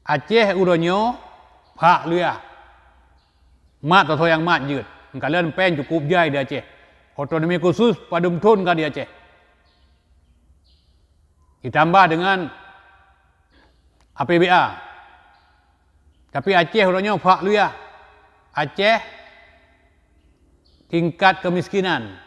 Aceh uronyo phak luya. Mat atau yang mat jut. Kalian pen cukup jai di Aceh. Otonomi khusus padum tun ka di Aceh. Ditambah dengan APBA. Tapi Aceh uronyo phak luya. Aceh tingkat kemiskinan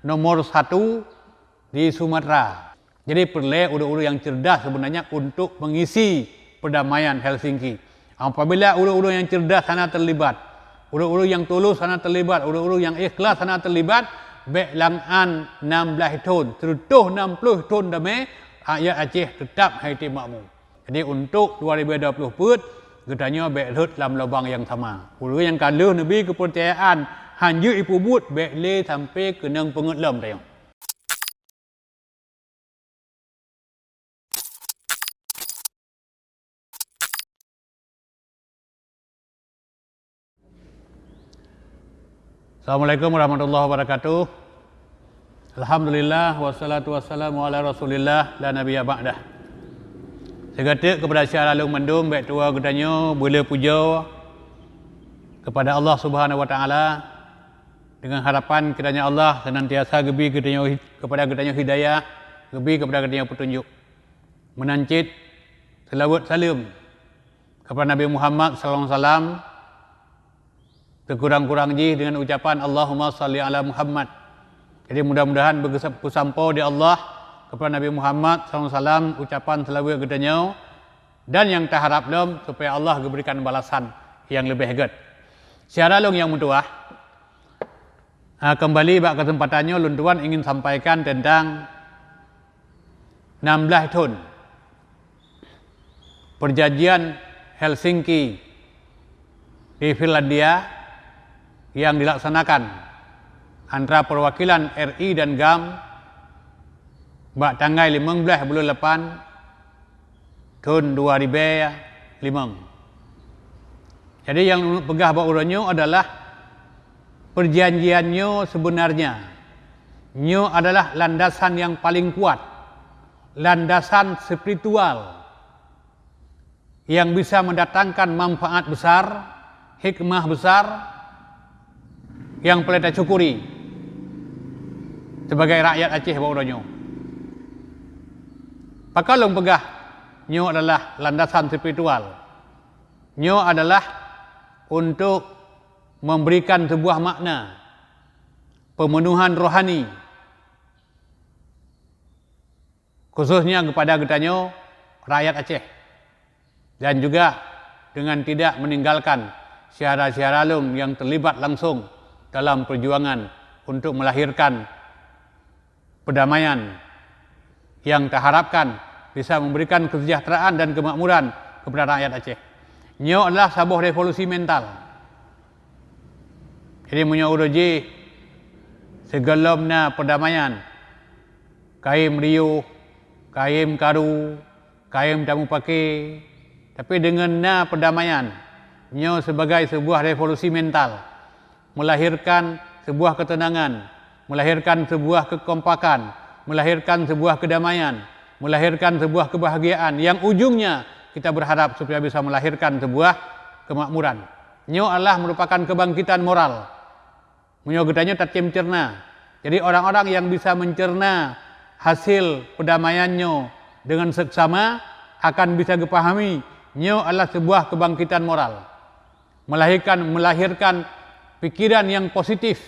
nomor 1 di Sumatera. Jadi perlu ulu-ulu yang cerdas sebenarnya untuk mengisi perdamaian Helsinki. Apabila ulu-ulu yang cerdas sana terlibat, ulu-ulu yang tulus sana terlibat, ulu-ulu yang ikhlas sana terlibat, baik langan 16 tahun, terutuh 60 tahun damai, rakyat Aceh tetap haiti makmur. Jadi untuk 2020 put, gedanya baik lut dalam lubang yang sama. Ulu yang kaluh nabi kepercayaan hanju ipu but baik le sampai ke nang pengelam tayang. Assalamualaikum warahmatullahi wabarakatuh. Alhamdulillah wassalatu wassalamu ala Rasulillah la nabiyya ba'dah. Segatik kepada Syekh Alung Mendung baik tua gedanya boleh puja kepada Allah Subhanahu wa taala dengan harapan kiranya Allah senantiasa gebi kepada gedanya hidayah, gebi kepada gedanya petunjuk. Menancit selawat salam kepada Nabi Muhammad sallallahu alaihi wasallam sekurang-kurang dengan ucapan Allahumma salli ala Muhammad. Jadi mudah-mudahan bersampo di Allah kepada Nabi Muhammad SAW ucapan selawat gedanya dan yang tak harap lom supaya Allah berikan balasan yang lebih hebat. Secara long yang mutuah kembali bak kesempatannya luntuan ingin sampaikan tentang 16 tahun perjanjian Helsinki di Finlandia yang dilaksanakan antara perwakilan RI dan GAM bak tanggal 15 bulan 8 tahun 2005. Jadi yang pegah bak uranyo adalah perjanjiannya sebenarnya nyo adalah landasan yang paling kuat, landasan spiritual yang bisa mendatangkan manfaat besar, hikmah besar yang perlu kita syukuri sebagai rakyat Aceh bauranyo. Pakalong pegah nyo adalah landasan spiritual. Nyo adalah untuk memberikan sebuah makna pemenuhan rohani khususnya kepada getanyo rakyat Aceh dan juga dengan tidak meninggalkan syara-syara long yang terlibat langsung dalam perjuangan untuk melahirkan perdamaian yang terharapkan bisa memberikan kesejahteraan dan kemakmuran kepada rakyat Aceh. Nyo adalah sebuah revolusi mental. Jadi menyo uroji segelomna perdamaian, kaim riuh, kaim karu, kaim tamu pakai, tapi dengan na perdamaian, nyo sebagai sebuah revolusi mental, melahirkan sebuah ketenangan, melahirkan sebuah kekompakan, melahirkan sebuah kedamaian, melahirkan sebuah kebahagiaan yang ujungnya kita berharap supaya bisa melahirkan sebuah kemakmuran. Nyo adalah merupakan kebangkitan moral. Menyo gedanya tatim cerna. Jadi orang-orang yang bisa mencerna hasil perdamaiannya dengan seksama akan bisa dipahami nyo adalah sebuah kebangkitan moral. Melahirkan pikiran yang positif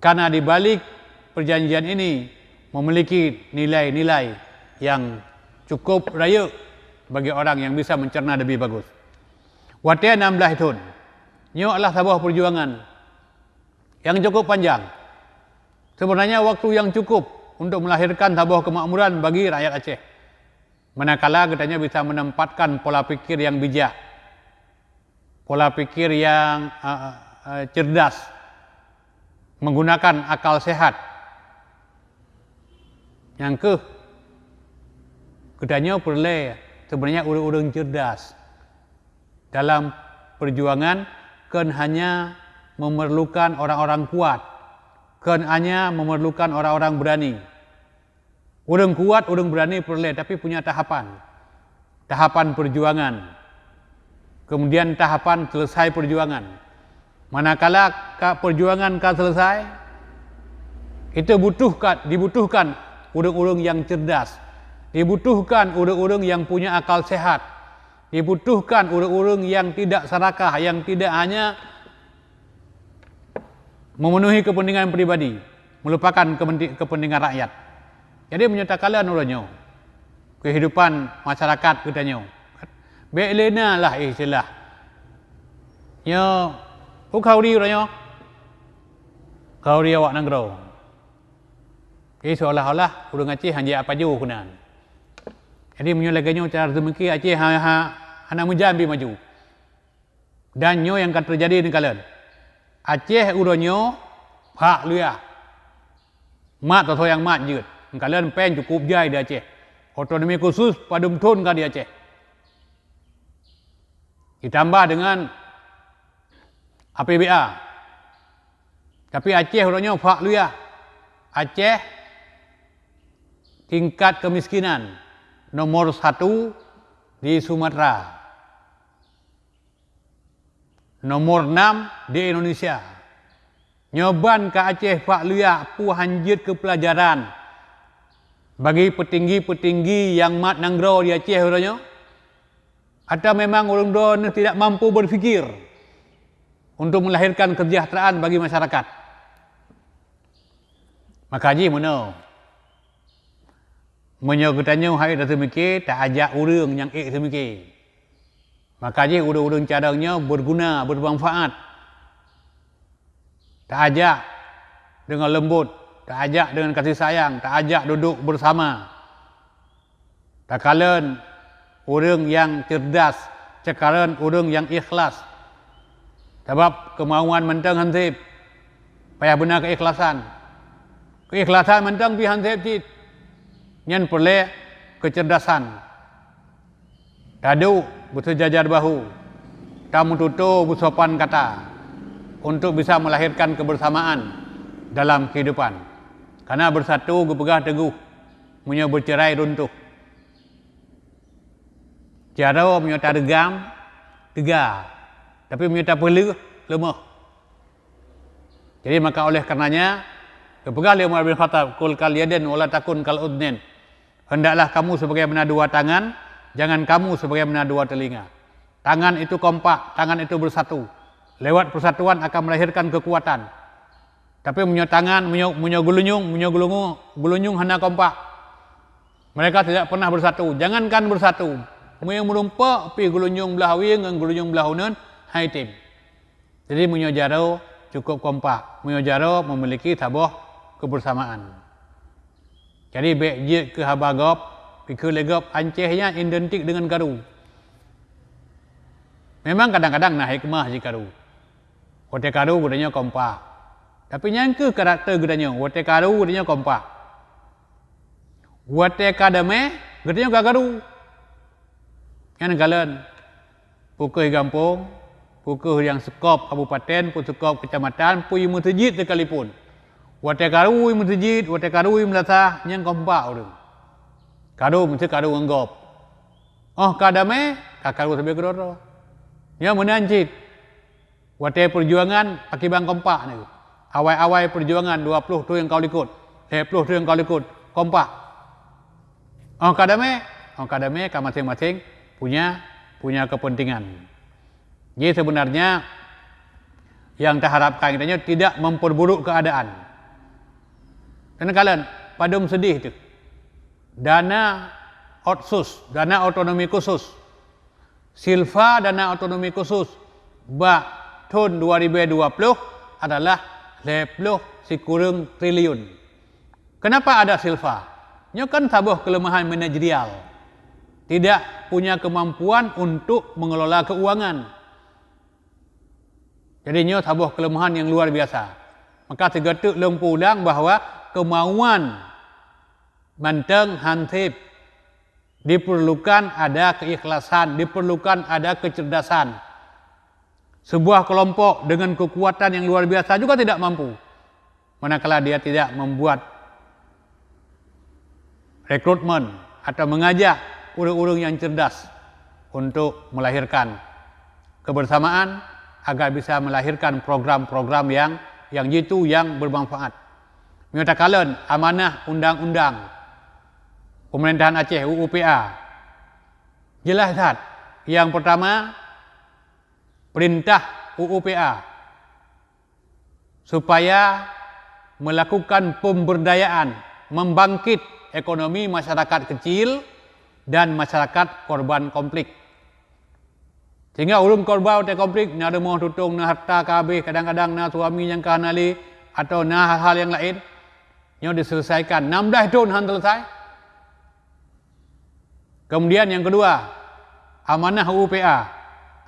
karena di balik perjanjian ini memiliki nilai-nilai yang cukup raya bagi orang yang bisa mencerna lebih bagus. Watia 16 tahun. Nyo adalah sebuah perjuangan yang cukup panjang. Sebenarnya waktu yang cukup untuk melahirkan sebuah kemakmuran bagi rakyat Aceh. Manakala katanya bisa menempatkan pola pikir yang bijak, pola pikir yang cerdas, menggunakan akal sehat. Yang katanya perlu sebenarnya orang-orang cerdas dalam perjuangan kan hanya memerlukan orang-orang kuat, kan hanya memerlukan orang-orang berani. Orang kuat, orang berani perlu, tapi punya tahapan perjuangan kemudian tahapan selesai perjuangan. Manakala perjuangan selesai, itu dibutuhkan urang-urang yang cerdas, dibutuhkan urang-urang yang punya akal sehat, dibutuhkan urang-urang yang tidak serakah, yang tidak hanya memenuhi kepentingan pribadi, melupakan kepentingan rakyat. Jadi menyatakan ulangnya kehidupan masyarakat katanya. Baik lena lah istilah. Nya kau di ulangnya. Kau dia awak nanggro. Jadi seolah-olah urang Aceh hanya apa jauh kunan. Jadi menyolaganya cara demikian Aceh hana menjambi maju. Dan nyo yang akan terjadi di kalian. Aceh uronyo hak luya. Mat atau yang mat jut. Kalian pen cukup jai di Aceh. Otonomi khusus padum tun ka di Aceh. Ditambah dengan APBA. Tapi Aceh uronyo hak luya. Aceh tingkat kemiskinan nomor 1 di Sumatera. Nomor 6 di Indonesia. Nyoban ke Aceh Pak Luya pu hanjit ke pelajaran. Bagi petinggi-petinggi yang mat nanggro di Aceh orangnya. Atau memang orang don tidak mampu berfikir untuk melahirkan kesejahteraan bagi masyarakat. Maka haji mana? Menyogetanya hai dah semikir tak ajak urang yang semikir. Maka je urang-urang cadangnya berguna, bermanfaat. Tak ajak dengan lembut, tak ajak dengan kasih sayang, tak ajak duduk bersama. Tak kalen urang yang cerdas, cekaran urang yang ikhlas. Sebab kemauan mentang hansip, payah benar keikhlasan. Keikhlasan mentang pi hansip cit. Nyan perle kecerdasan. Tadu bersejajar bahu, tamu tutu bersopan kata untuk bisa melahirkan kebersamaan dalam kehidupan. Karena bersatu berpegang teguh, punya bercerai runtuh. Cara menyata degam, tegar, tapi menyata pelu, lemah. Jadi maka oleh karenanya, berpegang Umar bin Khattab, kul kal yadin wala takun kal udnin. Hendaklah kamu sebagaimana dua tangan, jangan kamu sebagaimana dua telinga. Tangan itu kompak, tangan itu bersatu. Lewat persatuan akan melahirkan kekuatan. Tapi punya tangan, punya gulunyung hanya kompak. Mereka tidak pernah bersatu. Jangankan bersatu. Yang merumpak, pi gulunyung belah wing, gulunyung belah unen, hai tim. Jadi punya jaro cukup kompak. Punya jaro memiliki tabah kebersamaan. Jadi baik ke habagop, pikir legop, Acehnya identik dengan Garu. Memang kadang-kadang nah hikmah si Garu. Wote Garu gudanya kompak. Tapi yang ke karakter gudanya, wote Garu gudanya kompak. Wote Kadame gudanya Garu. Yang kalian pukul kampung, pukul yang sekop kabupaten, pukul sekop kecamatan, pukul masjid sekalipun. Wate karui masjid, wate karui melata yang kompak orang. Karu mesti karu anggap. Oh kadame, kakaru sampai keroro. Yang menancit. Wate perjuangan pakai bang kompak ni. Awai-awai perjuangan 20 tu yang kau ikut, 10 tu yang kau ikut, kompak. Oh kadame kan masing-masing punya kepentingan. Jadi sebenarnya yang kita harapkan kitanya tidak memperburuk keadaan. Karena kalian padum sedih itu. Dana otsus, dana otonomi khusus. Silva dana otonomi khusus tahun 2020 adalah 10 triliun. Kenapa ada silva? Nya kan tabuh kelemahan manajerial. Tidak punya kemampuan untuk mengelola keuangan. Jadi nya tabuh kelemahan yang luar biasa. Maka segetuk lempulang bahwa kemauan manteng hansip diperlukan ada keikhlasan, diperlukan ada kecerdasan. Sebuah kelompok dengan kekuatan yang luar biasa juga tidak mampu. Manakala dia tidak membuat rekrutmen atau mengajak urang-urang yang cerdas untuk melahirkan kebersamaan agar bisa melahirkan program-program yang jitu yang bermanfaat. Menyatakan amanah undang-undang pemerintahan Aceh UUPA. Jelas tak? Yang pertama, perintah UUPA supaya melakukan pemberdayaan, membangkit ekonomi masyarakat kecil dan masyarakat korban konflik. Sehingga urung korban konflik, na rumah tutung, na harta kabeh, kadang-kadang na suami yang kahanali, atau na hal-hal yang lain, yang diselesaikan. 16 tahun han selesai. Kemudian yang kedua, amanah UUPA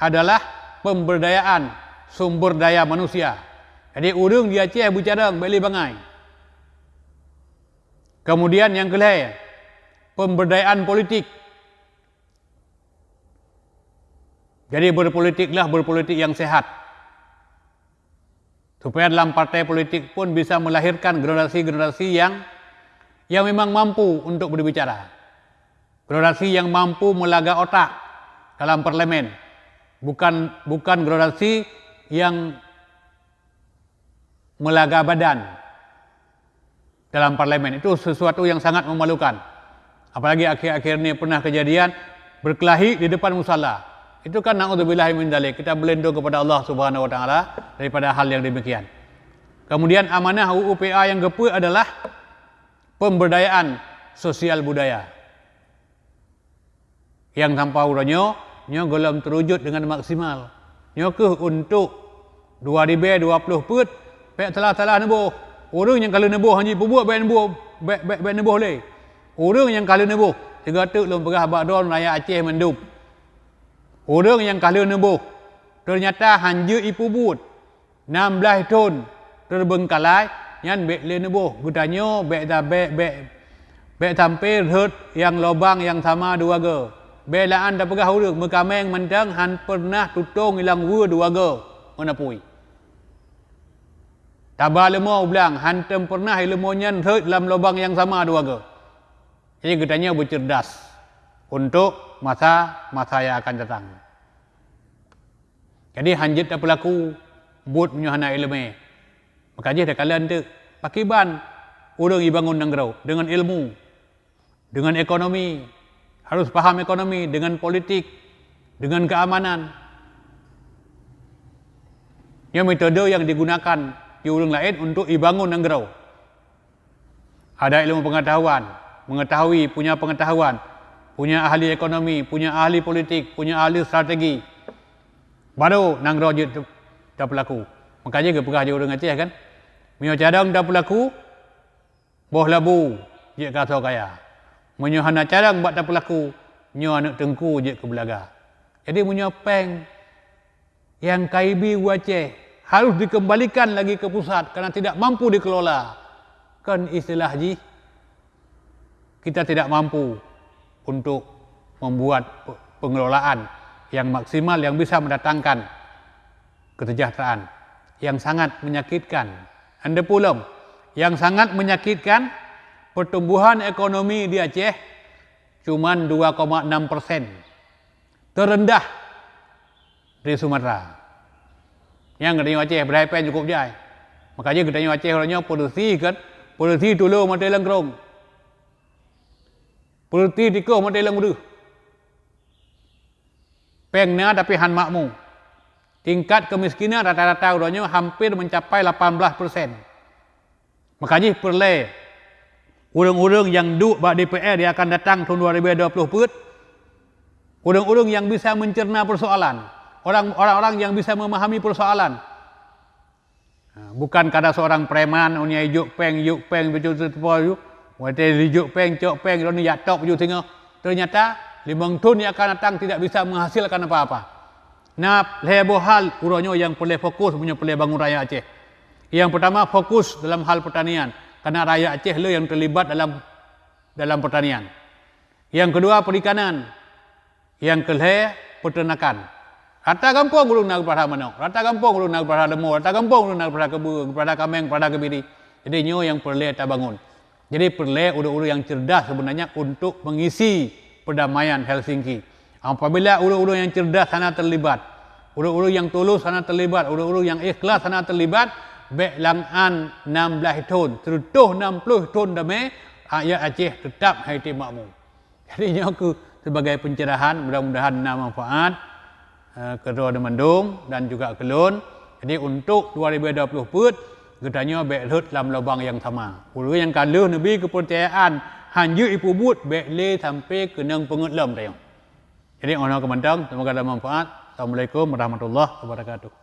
adalah pemberdayaan sumber daya manusia. Jadi urung di Aceh bicara beli bangai. Kemudian yang kelima, pemberdayaan politik. Jadi berpolitik yang sehat. Supaya dalam partai politik pun bisa melahirkan generasi-generasi yang memang mampu untuk berbicara. Generasi yang mampu melaga otak dalam parlemen. Bukan generasi yang melaga badan dalam parlemen. Itu sesuatu yang sangat memalukan. Apalagi akhir-akhir ini pernah kejadian berkelahi di depan musala. Itu kan na'udzubillahi min dzalik. Kita berlindung kepada Allah Subhanahu wa taala daripada hal yang demikian. Kemudian amanah UUPA yang kedua adalah pemberdayaan sosial budaya. Yang tanpa uranyo belum terwujud dengan maksimal. Nyo ke untuk 2020 put pek salah nebuh. Orang yang kalau nebuh haji buat baik nebuh, baik nebuh le. Orang yang kalau nebuh, tiga tu lom perah bakdon raya Aceh mendub. Orang yang kalau nebuh ternyata hanja ipu but 16 tahun terbengkalai yang bek le nebuh gutanyo bek sampai hut yang lubang yang sama dua ge belaan dah pegah urang mekameng mentang han pernah tutung ilang dua ge mana pui tabah lemo ulang han tem pernah ilmonyan hut dalam lubang yang sama dua ge. Jadi gutanyo bercerdas untuk masa yang akan datang. Jadi hanjit dah berlaku buat menyuhana ilmu. Maka je dah kalian tu pakiban orang ibangun negara dengan ilmu, dengan ekonomi, harus paham ekonomi, dengan politik, dengan keamanan. Yang metode yang digunakan di orang lain untuk ibangun negara. Ada ilmu pengetahuan, mengetahui, punya pengetahuan, punya ahli ekonomi, punya ahli politik, punya ahli strategi. Baru negara je dah berlaku. Makanya ke pegah je orang Aceh kan. Mio cadang dah berlaku, boh labu je kata kaya. Menyo hana cadang buat dah berlaku, nyo anak tengku je ke belaga. Jadi menyo peng yang KIB Aceh harus dikembalikan lagi ke pusat karena tidak mampu dikelola. Kan istilah ji, kita tidak mampu untuk membuat pengelolaan yang maksimal yang bisa mendatangkan kesejahteraan. Yang sangat menyakitkan, anda pulang, yang sangat menyakitkan pertumbuhan ekonomi di Aceh cuman 2,6%, terendah di Sumatera. Yang katanya Aceh berapa cukup jai. Makanya katanya Aceh orangnya produksi kan, produksi dulu mati langkrong, produksi tiko mati langruh. Pengna tapi han makmu. Tingkat kemiskinan rata-rata orangnya hampir mencapai 18%. Makanya perlu urang-urang yang duduk bak DPR dia akan datang tahun 2020 put. Urang-urang yang bisa mencerna persoalan, orang-orang yang bisa memahami persoalan. Bukan kada seorang preman unya yuk peng betul betul wate rijuk peng cok peng roni yatok ju tengah. Ternyata 5 tahun yang akan datang tidak bisa menghasilkan apa-apa. Nah, lebo hal uronyo yang perlu fokus punya perlu bangun raya Aceh. Yang pertama fokus dalam hal pertanian karena raya Aceh le yang terlibat dalam pertanian. Yang kedua perikanan. Yang kelima peternakan. Rata kampung ulun nak pada manok, rata kampung ulun nak pada lemur, rata kampung ulun nak pada kebu, pada kameng, pada kebiri. Jadi nyo yang perlu kita bangun. Jadi perlu ulu-ulu yang cerdas sebenarnya untuk mengisi perdamaian Helsinki. Apabila ulu-ulu yang cerdas sana terlibat, Urut-urut yang tulus sana terlibat, urut-urut yang ikhlas sana terlibat. Bek langan 16 tahun, terutuh 60 tahun dame, ayat Aceh tetap Haiti makmum. Jadi aku sebagai pencerahan, mudah-mudahan manfaat kedua Demandung dan juga Kelun. Jadi untuk 2020 put, katanya bek lut dalam lubang yang sama. Urut yang kalah Nabi kepercayaan hanya ipu but bek le sampai ke nang pengut lam tayang. Jadi orang kemandang, semoga ada manfaat. Assalamualaikum warahmatullahi wabarakatuh.